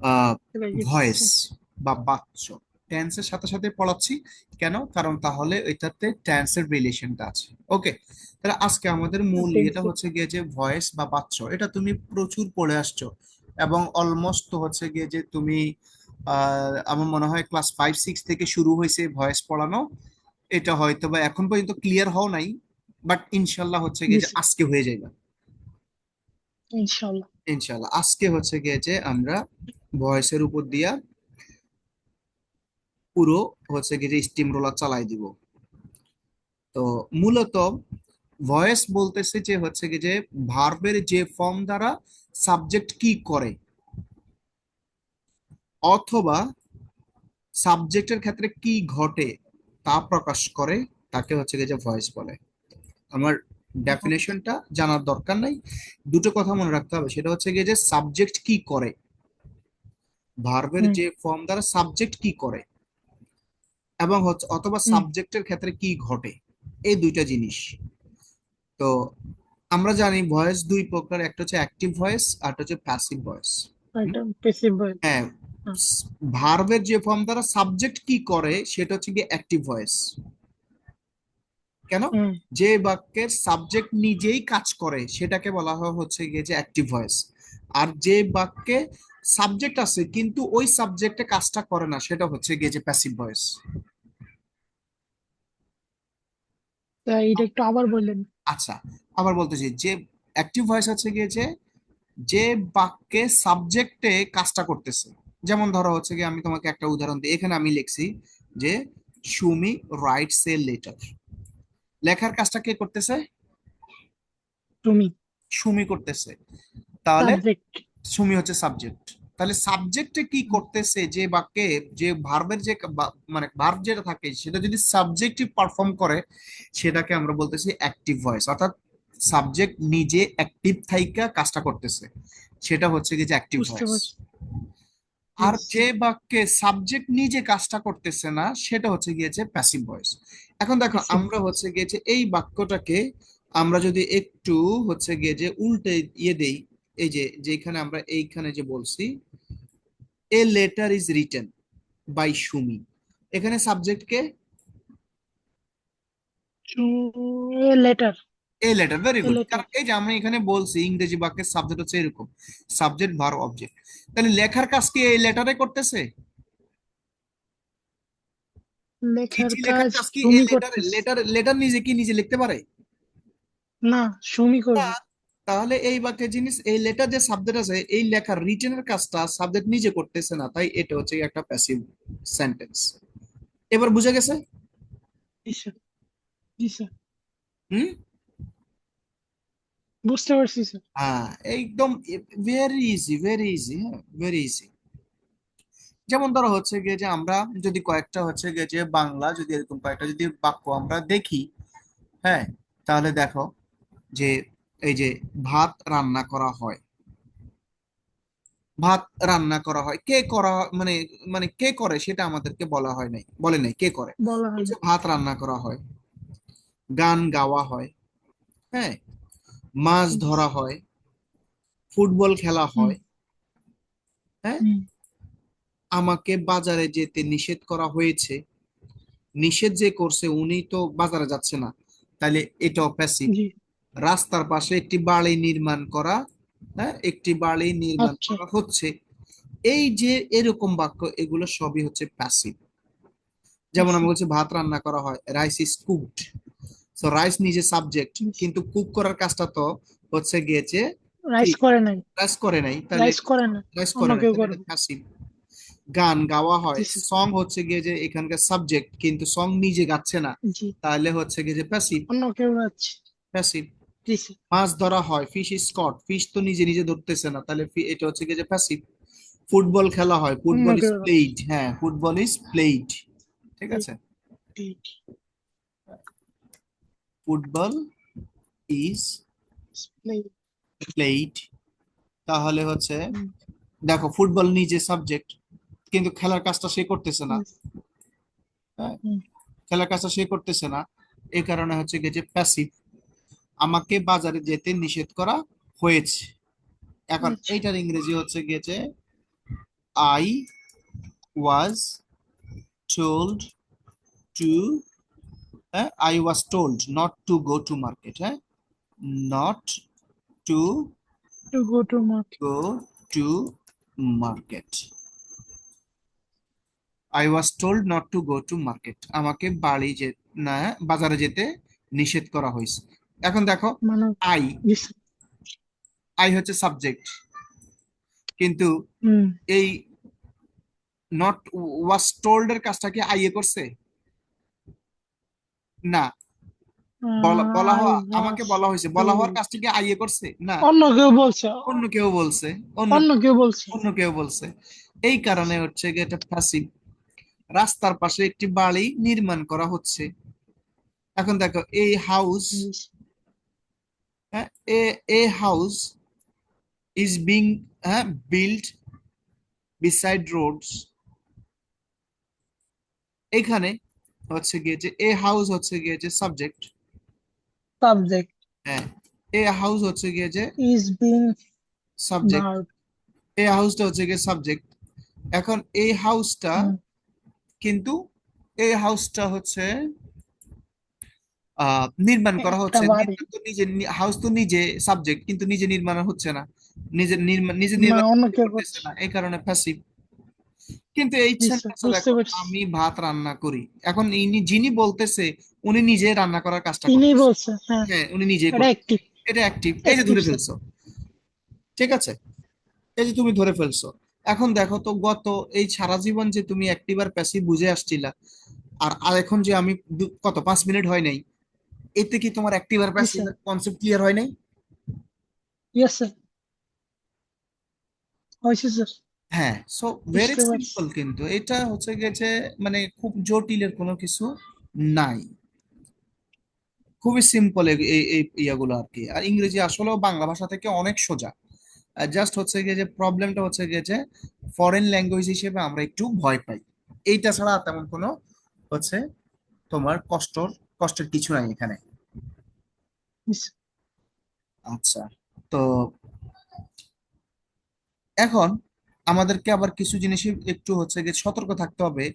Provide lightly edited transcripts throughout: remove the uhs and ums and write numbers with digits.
Voice বা বাচ্য টেন্সের সাথে সাথে পড়াচ্ছি। কেন? কারণ তাহলে এটাতে টেন্সের রিলেশনটা আছে। ওকে, তাহলে আজকে আমাদের মূল ইয়েটা হচ্ছে গিয়ে যে ভয়েস বা বাচ্য, এটা তুমি প্রচুর পড়ে আসছো এবং অলমোস্ট হচ্ছে গিয়ে যে তুমি আমার মনে হয় ক্লাস 5 6 থেকে শুরু হয়েছে ভয়েস পড়ানো। এটা হয়তো বা এখন পর্যন্ত ক্লিয়ার হও নাই, বাট ইনশাল্লাহ হচ্ছে গিয়ে যে আজকে হয়ে যাবে। ইনশাল্লাহ। ইনশাল্লাহ আজকে হচ্ছে গিয়ে যে আমরা ভয়েসের উপর দিয়া পুরো হচ্ছে গিয়ে যে স্টিম রোলার চালাই দিব। তো মূলত ভয়েস বলতেছে যে হচ্ছে গিয়ে যে ভার্বের যে ফর্ম দ্বারা সাবজেক্ট কি করে, অথবা সাবজেক্টের ক্ষেত্রে কি ঘটে তা প্রকাশ করে, তাকে হচ্ছে গিয়ে যে ভয়েস বলে। আমার ডেফিনেশনটা জানার দরকার নাই, দুটো কথা মনে রাখতে হবে, সেটা হচ্ছে গিয়ে যে সাবজেক্ট কি করে, ভার্বের হুম। যে ফর্ম দ্বারা সাবজেক্ট কি করে, এবং হচ্ছে অথবা হুম। সাবজেক্টের ক্ষেত্রে কি ঘটে, এই দুইটা জিনিস। তো আমরা জানি ভয়েস দুই প্রকার, একটা হচ্ছে অ্যাক্টিভ ভয়েস আর একটা হচ্ছে প্যাসিভ ভয়েস। একটা পেসিভ ভয়েস। হ্যাঁ, হ্যাঁ। ভার্বের যে ফর্ম দ্বারা সাবজেক্ট কি করে সেটা হচ্ছে গিয়ে অ্যাক্টিভ ভয়েস। কেন? হুম। যে বাক্যের সাবজেক্ট নিজেই কাজ করে সেটাকে বলা হয় হচ্ছে গিয়ে যে অ্যাক্টিভ ভয়েস। আর যে বাক্যে সাবজেক্ট আছে কিন্তু ওই সাবজেক্টে কাজটা করে না সেটা হচ্ছে গিয়ে যে প্যাসিভ ভয়েস। তা এটা একটু আবার বললেন। আচ্ছা, আবার বলতেছি যে অ্যাক্টিভ ভয়েস হচ্ছে গিয়ে যে যে বাক্যে সাবজেক্টে কাজটা করতেছে। যেমন ধরো হচ্ছে গিয়ে আমি তোমাকে একটা উদাহরণ দিই, এখানে আমি লিখছি যে সুমি রাইটস এ লেটার। লেখার কাজটা কে করতেছে? তুমি সুমি করতেছে। তাহলে সাবজেক্ট। সুমি হচ্ছে সাবজেক্ট। তাহলে সাবজেক্টে কি করতেছে যে বাক্যে, যে ভার্বের যে মানে ভার্ব যেটা থাকে সেটা যদি সাবজেক্টিভ পারফর্ম করে সেটাকে আমরা বলতেছি অ্যাক্টিভ ভয়েস, অর্থাৎ সাবজেক্ট নিজে অ্যাক্টিভ থাইকা কাজটা করতেছে, সেটা হচ্ছে কি যে অ্যাক্টিভ বুঝতে ভয়েস। পারছি। আর Yes. যে বাক্যে সাবজেক্ট নিজে কাজটা করতেছে না সেটা হচ্ছে গিয়েছে প্যাসিভ ভয়েস। এখন দেখো পেসিভ আমরা ভয়েস। হচ্ছে গিয়েছে এই বাক্যটাকে আমরা যদি একটু হচ্ছে গিয়ে যে উল্টে ইয়ে দেই, এই যে যেখানে আমরা এইখানে যে বলছি a letter is written by Sumi, এখানে সাবজেক্ট কে? Letter. A letter, very good. Letter. কারণ এই যে আমি এখানে বলছি ইংরেজি বাক্যের সাবজেক্ট হচ্ছে এরকম, সাবজেক্ট ভার্ব অবজেক্ট। তাহলে লেখার কাজ কি এই লেটারে করতেছে? লেখার চিঠি লেখার কাজ কাজ কি এই সুমি লেটার করতেছে। লেটার লেটার নিজে কি নিজে লিখতে পারে? না, সুমি না। করবে। তাহলে এই বাক্যের জিনিস, এই লেটার যে সাবজেক্ট আছে এই লেখার রিটেনের কাজটা সাবজেক্ট নিজে করতেছে না, তাই এটা হচ্ছে একটা প্যাসিভ সেন্টেন্স। এবার বুঝা গেছে? জি স্যার। জি স্যার। হুম। বুঝতে পারছি স্যার। হ্যাঁ, একদম ভেরি ইজি, ভেরি ইজি, হ্যাঁ ভেরি ইজি। যেমন ধরো হচ্ছে গিয়ে যে আমরা যদি কয়েকটা হচ্ছে গিয়ে যে বাংলা যদি এরকম কয়েকটা যদি বাক্য আমরা দেখি, হ্যাঁ, তাহলে দেখো যে এই যে ভাত রান্না করা হয়, ভাত রান্না করা হয়, কে করা মানে মানে কে করে সেটা আমাদেরকে বলা হয় নাই, বলে নাই কে করে। বলা হয় বলছে না। ভাত রান্না করা হয়, গান গাওয়া হয়, হ্যাঁ, মাছ জি ধরা স্যার। হয়, ফুটবল খেলা হুম। হয়, হ্যাঁ, হুম। আমাকে বাজারে যেতে নিষেধ করা হয়েছে, নিষেধ যে করছে উনি তো বাজারে যাচ্ছে না, তাহলে এটাও প্যাসিভ। জি। রাস্তার পাশে একটি বাড়ি নির্মাণ করা, হ্যাঁ, একটি বাড়ি নির্মাণ আচ্ছা। করা হচ্ছে, এই যে এরকম বাক্য এগুলো সবই হচ্ছে প্যাসিভ। যেমন আমি পেসিভ। বলছি ভাত রান্না করা হয়, rice is cooked. So rice নিজে সাবজেক্ট, কিন্তু কুক করার কাজটা তো হচ্ছে গিয়েছে কি, রাইস করে নাই। রাইস করে নাই, তাহলে রাইস করে না। রাইস অন্য করে নাই, কেউ তাহলে এটা করবে। প্যাসিভ। গান গাওয়া হয়, জি স্যার। সং হচ্ছে গিয়ে যে এখানকার সাবজেক্ট কিন্তু সং নিজে গাচ্ছে না, জি। তাহলে হচ্ছে গিয়ে যে প্যাসিভ। অন্য কেউ আছে। প্যাসিভ। জি স্যার। মাছ ধরা হয়, ফিশ ইজ কট, ফিশ তো নিজে নিজে ধরতেছে না, তাহলে এটা হচ্ছে গিয়ে যে প্যাসিভ। ফুটবল খেলা হয়, অন্য ফুটবল ইজ কেউ আছে। প্লেইড, হ্যাঁ ফুটবল ইজ প্লেইড, ঠিক আছে, ফুটবল ইজ প্লেইড। তাহলে হচ্ছে দেখো ফুটবল নিজে সাবজেক্ট কিন্তু খেলার কাজটা সে করতেছে না, হ্যাঁ, খেলার কাজটা সে করতেছে না, এই কারণে হচ্ছে গিয়ে যে প্যাসিভ। আমাকে বাজারে যেতে নিষেধ করা হয়েছে, এখন আচ্ছা। এইটার ইংরেজি হচ্ছে গিয়ে যে আই ওয়াজ টোল্ড টু, হ্যাঁ, I was told not to go to market, হ্যাঁ, not to To go to market. Go to market. I was told not to go to market, আমাকে না বাজারে যেতে নিষেধ করা হয়েছে। এখন দেখো, মানে আই জি স্যার। আই হচ্ছে সাবজেক্ট, কিন্তু হুম। এই নট ওয়াজ টোল্ড এর কাজটা কি আই এ করছে? না। বলা বলা আই হওয়া, আমাকে ওয়াজ বলা হয়েছে, বলা হওয়ার টোল্ড। কাজটা কি আই এ করছে? না। অন্য কেউ বলছে। অন্য কেউ বলছে। অন্য অন্য কেউ বলছে। অন্য কেউ বলছে। এই কারণে হচ্ছে গিয়ে এটা প্যাসিভ। রাস্তার পাশে একটি বাড়ি নির্মাণ করা হচ্ছে। এখন দেখো, এই হাউস, জি স্যার। হ্যাঁ, এ হাউস ইজ বিং, হ্যাঁ, বিল্ড বিসাইড রোডস। এখানে হচ্ছে গিয়ে যে এ হাউস হচ্ছে গিয়ে যে সাবজেক্ট, সাবজেক্ট হ্যাঁ, এ হাউস হচ্ছে গিয়ে যে ইজ বিং সাবজেক্ট, ভার্ব। এই হাউসটা হচ্ছে গিয়ে সাবজেক্ট। এখন এই হাউসটা, কিন্তু এই হাউসটা হচ্ছে নির্মাণ করা একটা হচ্ছে, বাড়ি। নির্মাণ তো নিজে, হাউস তো নিজে সাবজেক্ট, কিন্তু নিজে নির্মাণ হচ্ছে না, নিজে না, নির্মাণ অন্য কেউ করতেছে করছে। না, এই কারণে প্যাসিভ। কিন্তু এই জি স্যার, সেন্টেন্সে বুঝতে দেখো, পারছি। আমি ভাত রান্না করি, এখন যিনি বলতেছে উনি নিজে রান্না করার কাজটা তিনি করতেছে। বলছে, হ্যাঁ। হ্যাঁ, উনি নিজেই এটা করতে, অ্যাক্টিভ। এটা অ্যাক্টিভ, এই যে অ্যাক্টিভ ধরে স্যার। ফেলছো। ঠিক আছে, এই যে তুমি ধরে ফেলছো। এখন দেখো তো, গত এই সারা জীবন যে তুমি অ্যাক্টিভ আর প্যাসিভ বুঝে আসছিলা, আর আর এখন যে আমি কত 5 মিনিট হয় নাই, এতে কি তোমার অ্যাক্টিভ আর জি প্যাসিভ স্যার। কনসেপ্ট ক্লিয়ার হয় নাই? Yes sir. হয়েছে স্যার। হ্যাঁ, সো ভেরি বুঝতে পারছি। সিম্পল, কিন্তু এটা হচ্ছে গেছে মানে খুব জটিলের কোনো কিছু নাই, খুবই সিম্পল এই এই ইয়াগুলো আর কি। আর ইংরেজি আসলেও বাংলা ভাষা থেকে অনেক সোজা। জাস্ট হচ্ছে গিয়ে যে প্রবলেমটা হচ্ছে গিয়ে যে ফরেন ল্যাঙ্গুয়েজ হিসেবে আমরা একটু ভয় পাই। এইটা ছাড়া আর তেমন কোনো হচ্ছে তোমার কষ্টের কিছু নাই এখানে। জি স্যার। আচ্ছা, তো এখন আমাদেরকে আবার কিছু জিনিসের একটু হচ্ছে গিয়ে সতর্ক থাকতে হবে,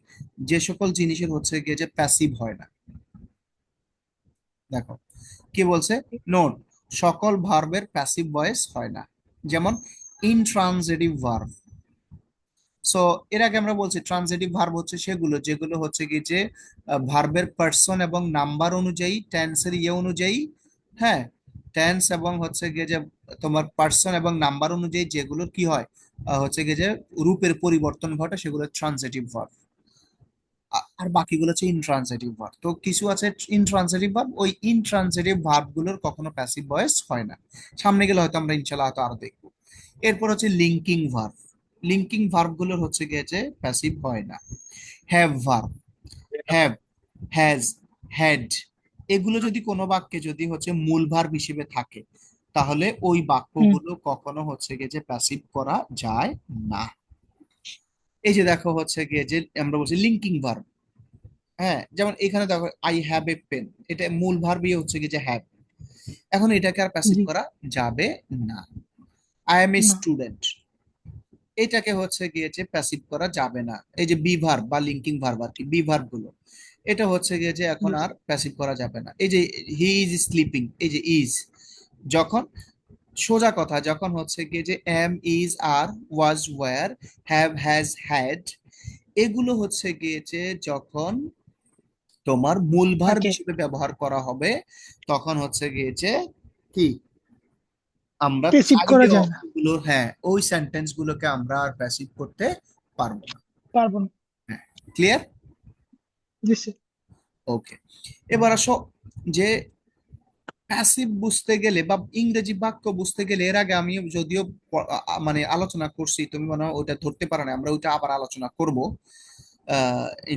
যে সকল জিনিসের হচ্ছে গিয়ে যে প্যাসিভ হয় না। দেখো কি বলছে, নোট, সকল ভার্বের প্যাসিভ ভয়েস হয় না। যেমন ইনট্রানজিটিভ ভার্ব। সো এর আগে আমরা বলছি ট্রানজিটিভ ভার্ব হচ্ছে সেগুলো যেগুলো হচ্ছে কি যে ভার্বের পার্সন এবং নাম্বার অনুযায়ী, টেন্সের ইয়ে অনুযায়ী, হ্যাঁ, টেন্স এবং হচ্ছে গিয়ে যে তোমার পার্সন এবং নাম্বার অনুযায়ী যেগুলো কি হয়, হচ্ছে গিয়ে যে রূপের পরিবর্তন ঘটে, সেগুলো ট্রানজিটিভ ভার্ব। আর বাকিগুলো হচ্ছে ইনট্রানজিটিভ ভার্ব। তো কিছু আছে ইনট্রানজিটিভ ভার্ব, ওই ইনট্রানজিটিভ ভার্ব গুলোর কখনো প্যাসিভ ভয়েস হয় না। সামনে গেলে হয়তো আমরা ইনশাল্লাহ হয়তো আরো দেখবো। এরপর হচ্ছে লিঙ্কিং ভার্ব। লিঙ্কিং ভার্ব গুলোর হচ্ছে গিয়ে যে প্যাসিভ হয় না। Have verb, have, has, had, এগুলো যদি কোনো বাক্যে যদি হচ্ছে মূল ভার্ব হিসেবে থাকে, তাহলে ওই হুম। বাক্যগুলো কখনো হচ্ছে গিয়ে যে প্যাসিভ করা যায় না। এই যে দেখো হচ্ছে গিয়ে যে আমরা বলছি লিঙ্কিং ভার্ব, হ্যাঁ, যেমন এখানে দেখো আই হ্যাভ এ পেন, এটা মূল ভার্বই হচ্ছে কি যে হ্যাভ, এখন এটাকে আর প্যাসিভ জি। করা যাবে না। আই এম এ না। স্টুডেন্ট, এটাকে হচ্ছে গিয়ে যে প্যাসিভ করা যাবে না। এই যে বি ভার্ব বা লিঙ্কিং ভার্ব আর কি, বি ভার্ব গুলো, এটা হচ্ছে গিয়ে যে এখন জি। আর প্যাসিভ করা যাবে না। এই যে হি ইজ স্লিপিং, এই যে ইজ, যখন সোজা কথা, যখন হচ্ছে গিয়ে যে am is are was were have has had, এগুলো হচ্ছে গিয়ে যে যখন তোমার মূল ভার্ব থাকে। হিসেবে ব্যবহার করা হবে, তখন হচ্ছে গিয়েছে কি, আমরা রিসিভ করা চাইলেও যায় না। ওগুলো, হ্যাঁ, ওই সেন্টেন্স গুলোকে আমরা আর প্যাসিভ করতে পারবো না। পারবো না। হ্যাঁ, ক্লিয়ার? জি স্যার। ওকে, এবার আসো যে প্যাসিভ বুঝতে গেলে বা ইংরেজি বাক্য বুঝতে গেলে, এর আগে আমি যদিও মানে আলোচনা করছি, তুমি মনে হয় ওটা ধরতে পারো না, আমরা ওইটা আবার আলোচনা করব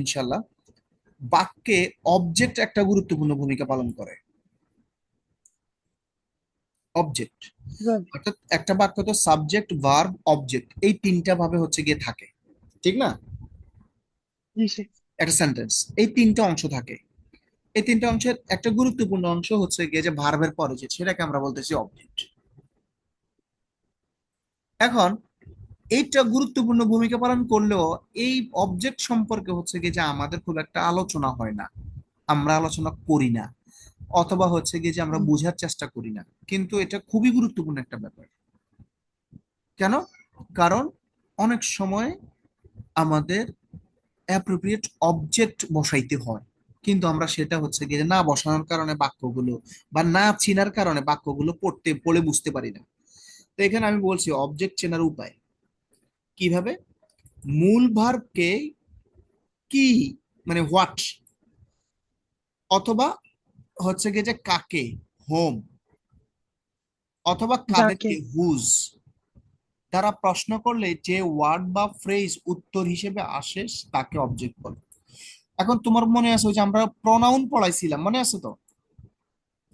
ইনশাল্লাহ। বাক্যে অবজেক্ট একটা গুরুত্বপূর্ণ ভূমিকা পালন করে। অবজেক্ট, কিভাবে? অর্থাৎ একটা বাক্য তো সাবজেক্ট, ভার্ব, অবজেক্ট, এই তিনটা ভাবে হচ্ছে গিয়ে থাকে, ঠিক না? জি স্যার। একটা সেন্টেন্স এই তিনটা অংশ থাকে। এই তিনটা অংশের একটা গুরুত্বপূর্ণ অংশ হচ্ছে গিয়ে যে ভার্বের পরে যে, সেটাকে আমরা বলতেছি অবজেক্ট। এখন এইটা গুরুত্বপূর্ণ ভূমিকা পালন করলেও এই অবজেক্ট সম্পর্কে হচ্ছে কি যে আমাদের খুব একটা আলোচনা হয় না, আমরা আলোচনা করি না, অথবা হচ্ছে কি যে আমরা হুম, বোঝার চেষ্টা করি না। কিন্তু এটা খুবই গুরুত্বপূর্ণ একটা ব্যাপার। কেন? কারণ অনেক সময় আমাদের অ্যাপ্রোপ্রিয়েট অবজেক্ট বসাইতে হয়, কিন্তু আমরা সেটা হচ্ছে গিয়ে না বসানোর কারণে বাক্যগুলো বা না চিনার কারণে বাক্যগুলো পড়ে বুঝতে পারি না। তো এখানে আমি বলছি অবজেক্ট চেনার উপায় কিভাবে। মূল ভার্বকে কি, মানে হোয়াট, অথবা হচ্ছে গিয়ে যে কাকে, হোম, অথবা যাকে। কাদেরকে, হুজ, দ্বারা প্রশ্ন করলে যে ওয়ার্ড বা ফ্রেজ উত্তর হিসেবে আসে তাকে অবজেক্ট বলে। এখন তোমার মনে আছে ওই যে আমরা প্রনাউন পড়াইছিলাম, মনে আছে তো?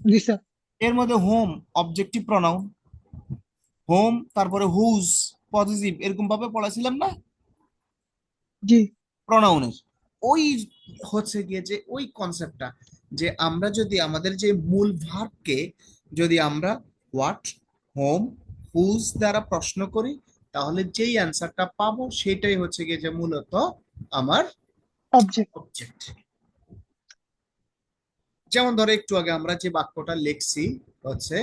জি স্যার। এর মধ্যে হোম অবজেক্টিভ প্রনাউন, হোম তারপরে হুজ পজিটিভ, এরকম ভাবে পড়াইছিলাম না জি। প্রনাউনের? ওই হচ্ছে গিয়ে যে ওই কনসেপ্টটা, যে আমরা যদি আমাদের যে মূল ভার্বকে যদি আমরা হোয়াট, হোম, হুজ দ্বারা প্রশ্ন করি, তাহলে যেই অ্যান্সারটা পাবো সেটাই হচ্ছে গিয়ে যে মূলত আমার অবজেক্ট। অবজেক্ট। যেমন ধরো একটু আগে আমরা যে বাক্যটা লিখছি হচ্ছে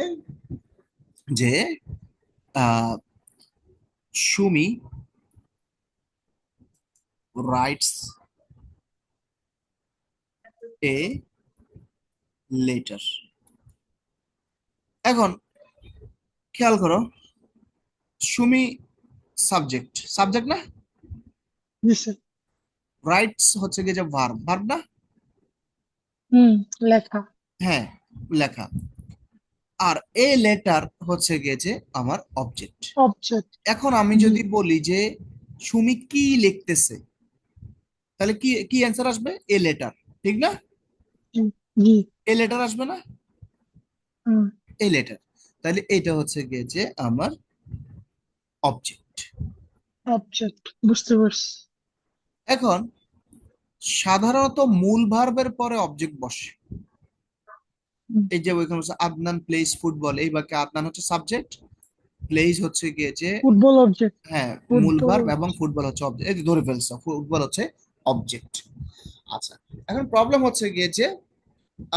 যে আহ সুমি রাইটস এ লেটার। এখন খেয়াল করো, সুমি সাবজেক্ট, সাবজেক্ট না? জি স্যার। রাইটস হচ্ছে গিয়ে যে ভার্ব, ভার্ব না? হুম, লেখা। হ্যাঁ, লেখা। আর এ লেটার হচ্ছে গিয়ে যে আমার অবজেক্ট। অবজেক্ট। এখন আমি জি। যদি বলি যে সুমি কি লিখতেছে, তাহলে কি কি অ্যান্সার আসবে? এ লেটার, ঠিক না? জি। জি। এ লেটার আসবে না? হুম। A letter. তাহলে এটা হচ্ছে গিয়ে যে আমার অবজেক্ট। অবজেক্ট, বুঝতে পারছি। এখন সাধারণত মূল ভার্বের পরে অবজেক্ট বসে। হুম, এই যে ওইখানে হচ্ছে আদনান প্লেস ফুটবল, এই বাক্যে আদনান হচ্ছে সাবজেক্ট, প্লেস হচ্ছে গিয়ে যে, ফুটবল অবজেক্ট। হ্যাঁ, মূল ফুটবল। ভার্ব, এবং ফুটবল হচ্ছে অবজেক্ট। এই যে ধরে ফেলছো, ফুটবল হচ্ছে অবজেক্ট। আচ্ছা, এখন প্রবলেম হচ্ছে গিয়ে যে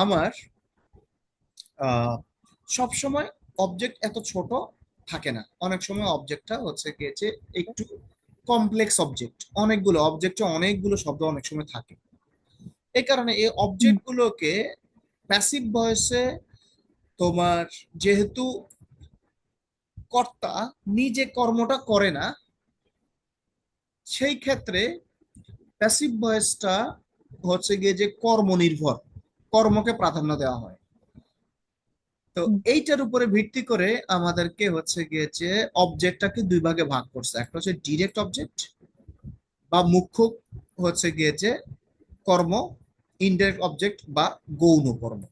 আমার সব সময় অবজেক্ট এত ছোট থাকে না, অনেক সময় অবজেক্টটা হচ্ছে গিয়ে যে একটু কমপ্লেক্স অবজেক্ট, অনেকগুলো অবজেক্টে অনেকগুলো শব্দ অনেক সময় থাকে। এই কারণে এই হুম, অবজেক্ট গুলোকে প্যাসিভ ভয়েসে তোমার, যেহেতু কর্তা নিজে কর্মটা করে না, সেই ক্ষেত্রে প্যাসিভ ভয়েসটা হচ্ছে গিয়ে যে কর্ম নির্ভর, কর্মকে প্রাধান্য দেওয়া হয়। তো হুম, এইটার উপরে ভিত্তি করে আমাদেরকে হচ্ছে গিয়ে যে অবজেক্টটাকে দুই ভাগে ভাগ করছে, একটা হচ্ছে ডিরেক্ট অবজেক্ট বা মুখ্য হচ্ছে গিয়ে যে কর্ম, ইনডাইরেক্ট অবজেক্ট বা গৌণ কর্ম।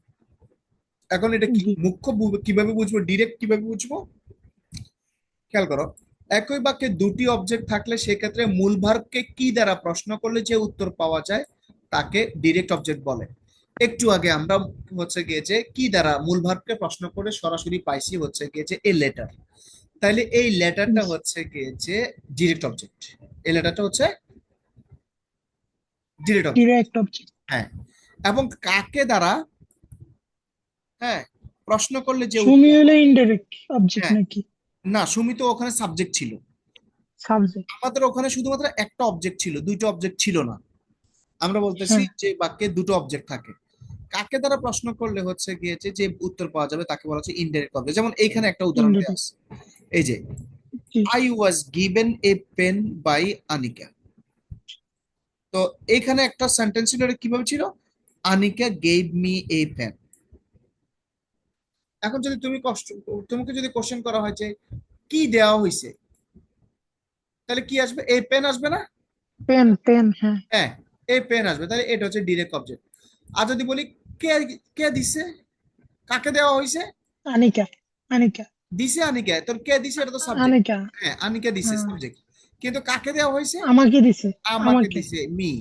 এখন এটা কি জি। মুখ্য কিভাবে বুঝবো, ডিরেক্ট কিভাবে বুঝবো? খেয়াল করো, একই বাক্যে দুটি অবজেক্ট থাকলে সেক্ষেত্রে মূল ভার্বকে কি দ্বারা প্রশ্ন করলে যে উত্তর পাওয়া যায় তাকে ডিরেক্ট অবজেক্ট বলে। একটু আগে আমরা হচ্ছে গিয়ে যে কি দ্বারা মূল ভার্বকে প্রশ্ন করে সরাসরি পাইছি হচ্ছে গিয়ে যে এ লেটার। তাইলে এই লেটারটা হচ্ছে গিয়ে যে ডিরেক্ট অবজেক্ট, এই লেটারটা হচ্ছে ডিরেক্ট অবজেক্ট। Direct object. হ্যাঁ, এবং কাকে দ্বারা, হ্যাঁ, প্রশ্ন করলে যে সুমি উত্তর, হলে ইনডাইরেক্ট অবজেক্ট হ্যাঁ, নাকি? না সুমি তো ওখানে সাবজেক্ট ছিল, সাবজেক্ট। আমাদের ওখানে শুধুমাত্র একটা অবজেক্ট ছিল, দুইটা অবজেক্ট ছিল না। আমরা বলতেছি হ্যাঁ। যে বাক্যে দুটো অবজেক্ট থাকে, কাকে দ্বারা প্রশ্ন করলে হচ্ছে গিয়েছে যে উত্তর পাওয়া যাবে তাকে বলা হচ্ছে ইনডাইরেক্ট অবজেক্ট। যেমন এইখানে একটা উদাহরণ দেওয়া ইনডাইরেক্ট। আছে, এই যে জি। I was given a pen by Anika. তো এইখানে একটা সেন্টেন্স ছিল, এটা কিভাবে ছিল? Anika gave me a pen. এখন যদি তোমাকে যদি কোশ্চেন করা হয় যে কি দেওয়া হয়েছে, তাহলে কি আসবে? এই পেন আসবে না? পেন, পেন, হ্যাঁ। হ্যাঁ, এই পেন আসবে, তাহলে এটা হচ্ছে ডিরেক্ট অবজেক্ট। আর যদি বলি কে, কে দিছে, কাকে দেওয়া হয়েছে? আনিকা। আনিকা। দিছে আনিকা, তোর কে দিছে এটা তো সাবজেক্ট। আনিকা। হ্যাঁ, আনিকা দিছে হ্যাঁ, সাবজেক্ট, কিন্তু কাকে দেওয়া হয়েছে? আমাকে দিছে। আমাকে আমাকে। দিছে, মি।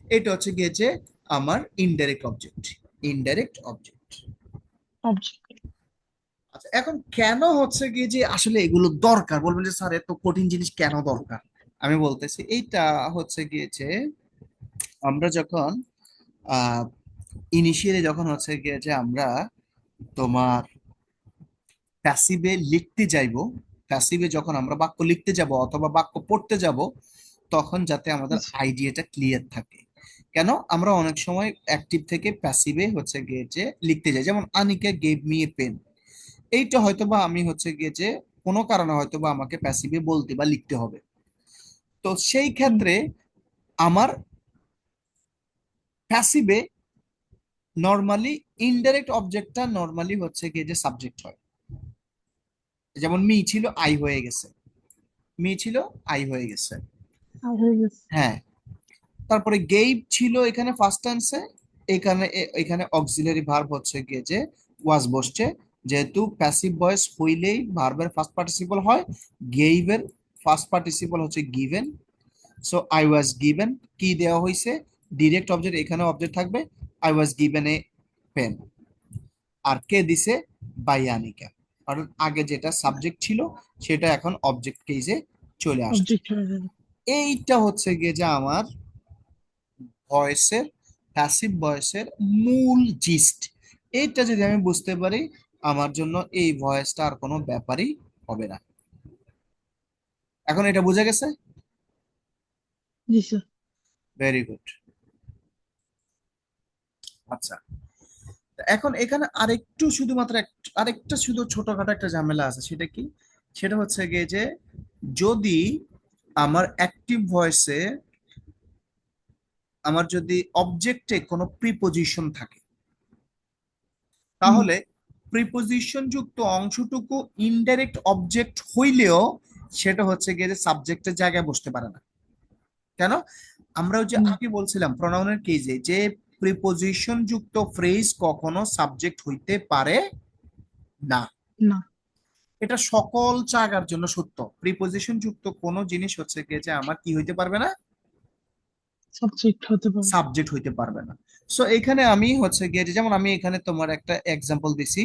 এটা হচ্ছে গিয়ে যে আমার indirect object, indirect object. Object. আচ্ছা, এখন কেন হচ্ছে কি যে আসলে এগুলো দরকার, বলবেন যে স্যার এত কঠিন জিনিস কেন দরকার? আমি বলতেছি এইটা হচ্ছে গিয়েছে আমরা যখন আহ ইনিশিয়ালি যখন হচ্ছে গিয়ে যে আমরা তোমার প্যাসিভে লিখতে যাইবো, প্যাসিভে যখন আমরা বাক্য লিখতে যাব অথবা বাক্য পড়তে যাব, তখন যাতে আমাদের আচ্ছা, আইডিয়াটা ক্লিয়ার থাকে। কেন আমরা অনেক সময় অ্যাক্টিভ থেকে প্যাসিভে হচ্ছে গিয়ে যে লিখতে যাই, যেমন Anika gave me a pen. এইটা হয়তোবা আমি হচ্ছে গিয়ে যে কোনো কারণে হয়তোবা আমাকে প্যাসিভে বলতে বা লিখতে হবে। তো সেই হুম, ক্ষেত্রে আমার প্যাসিভে নর্মালি ইনডাইরেক্ট অবজেক্টটা নর্মালি হচ্ছে গিয়ে যে সাবজেক্ট হয়। যেমন মি ছিল আই হয়ে গেছে, মি ছিল আই হয়ে গেছে। আর হয়ে গেছে। হ্যাঁ, তারপরে গেইব ছিল এখানে ফার্স্ট টেন্সে, এখানে এখানে অক্সিলারি ভার্ব হচ্ছে গিয়ে যে ওয়াজ বসছে। যেহেতু প্যাসিভ ভয়েস হইলেই ভার্বের ফার্স্ট পার্টিসিপল হয়, গেইবের ফার্স্ট পার্টিসিপল হচ্ছে given. So I was given, কি দেওয়া হয়েছে, ডিরেক্ট অবজেক্ট, এখানে অবজেক্ট থাকবে, I was given a pen. আর কে দিছে, বাই আনিকা। কারণ আগে যেটা সাবজেক্ট ছিল সেটা এখন অবজেক্ট কেজে চলে আসছে। অবজেক্ট হয়ে যাবে। এইটা হচ্ছে গিয়ে যে আমার ভয়েসের, প্যাসিভ ভয়েসের মূল জিস্ট। এইটা যদি আমি বুঝতে পারি, আমার জন্য এই ভয়েসটা আর কোনো ব্যাপারই হবে না। এখন এটা বোঝা গেছে? জি স্যার। Very good. আচ্ছা, এখন এখানে আরেকটু শুধুমাত্র আরেকটা শুধু ছোটখাটো একটা ঝামেলা আছে, সেটা কি? সেটা হচ্ছে গিয়ে যে যদি আমার অ্যাক্টিভ ভয়েসে আমার যদি অবজেক্টে কোনো প্রিপোজিশন থাকে, হুম, তাহলে প্রিপোজিশন যুক্ত অংশটুকু ইনডাইরেক্ট অবজেক্ট হইলেও সেটা হচ্ছে গিয়ে যে সাবজেক্টের জায়গায় বসতে পারে না। কেন? আমরা ওই যে হুম, আগে বলছিলাম প্রোনাউনের কেজে যে প্রিপোজিশন যুক্ত ফ্রেজ কখনো সাবজেক্ট হইতে পারে না। না, এটা সকল জায়গার জন্য সত্য, প্রিপোজিশন যুক্ত কোনো জিনিস হচ্ছে গিয়ে যে আমার কি হইতে পারবে না, সাবজেক্ট হতে পারে। সাবজেক্ট হইতে পারবে না। সো এখানে আমি হচ্ছে গিয়ে যে যেমন আমি এখানে তোমার একটা এক্সাম্পল দিছি,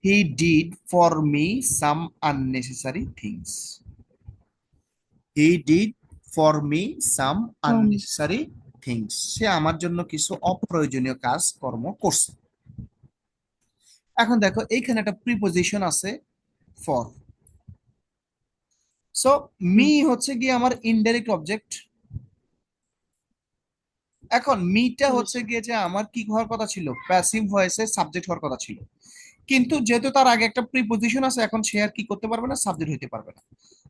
he did for me some unnecessary things. He did for me some from. Unnecessary things, সে আমার জন্য কিছু অপ্রয়োজনীয় কাজ কর্ম করছে। এখন দেখো এইখানে একটা প্রিপোজিশন আছে, ফর। সো মি হুম, হচ্ছে গিয়ে আমার ইনডাইরেক্ট অবজেক্ট। এখন মিটা হচ্ছে অবশ্যই। গিয়ে যে আমার কি হওয়ার কথা ছিল, প্যাসিভ ভয়েসে সাবজেক্ট হওয়ার কথা ছিল। কিন্তু যেহেতু তার আগে একটা প্রিপোজিশন আছে, এখন সে আর কি করতে পারবে না, সাবজেক্ট হইতে পারবে না।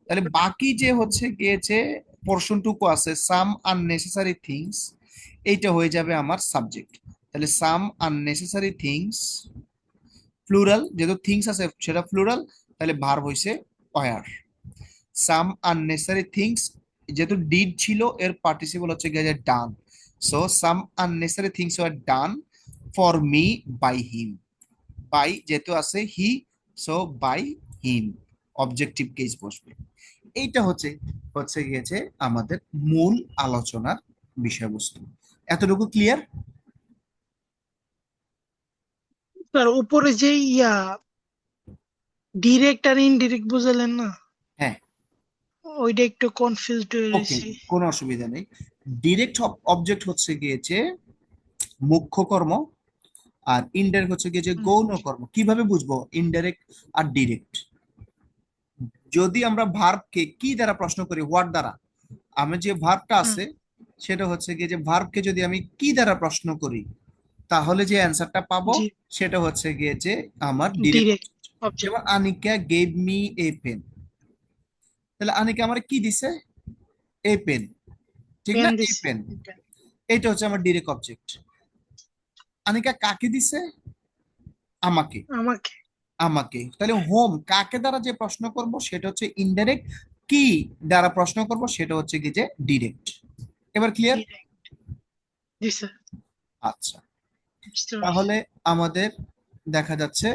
তাহলে বাকি যে হচ্ছে গিয়ে যে পোর্শনটুকু আছে, সাম আননেসেসারি থিংস, এইটা হয়ে যাবে আমার সাবজেক্ট। তাহলে সাম আননেসেসারি থিংস, প্লুরাল, যেহেতু থিংস আছে সেটা প্লুরাল, তাহলে ভার্ব হইছে ওয়্যার। সাম আননেসেসারি থিংস, যেহেতু ডিড ছিল এর পার্টিসিপল হচ্ছে গিয়ে done. So some unnecessary things were done for me by him. By যেহেতু আছে he, so by him, objective case বসবে। এইটা হচ্ছে হচ্ছে গিয়েছে আমাদের মূল আলোচনার বিষয়বস্তু। এতটুকু ক্লিয়ার? স্যার উপরে যে ডিরেক্ট আর ইনডিরেক্ট বুঝালেন না, হ্যাঁ, ওইটা একটু কনফিউজড হয়ে ওকে, রয়েছি। কোনো অসুবিধা নেই। ডিরেক্ট অবজেক্ট হচ্ছে গিয়েছে মুখ্য কর্ম, আর ইনডাইরেক্ট হচ্ছে গিয়ে যে গৌণ কর্ম। কিভাবে বুঝবো ইনডাইরেক্ট আর ডিরেক্ট? যদি আমরা ভার্বকে কি দ্বারা প্রশ্ন করি, হোয়াট দ্বারা, আমি যে ভার্বটা হুম, আছে সেটা হচ্ছে গিয়ে যে ভার্বকে যদি আমি কি দ্বারা প্রশ্ন করি, তাহলে যে অ্যান্সারটা পাবো জি, সেটা হচ্ছে গিয়ে যে আমার ডিরেক্ট ডিরেক্ট অবজেক্ট। অবজেক্ট। যেমন Anika gave me a pen, তাহলে আনিকা আমার কি দিছে, এ পেন, ঠিক পেন না, এ দিছে। পেন। এইটা হচ্ছে আমার ডিরেক্ট অবজেক্ট। আনিকা কাকে দিছে, আমাকে। আমাকে। আমাকে, তাহলে হোম কাকে দ্বারা যে প্রশ্ন করব সেটা হচ্ছে ইনডাইরেক্ট, কি দ্বারা প্রশ্ন করব সেটা হচ্ছে কি যে ডিরেক্ট। এবার ক্লিয়ার? ডিরেক্ট। জি স্যার, আচ্ছা, বুঝতে পারছি। তাহলে আমাদের দেখা যাচ্ছে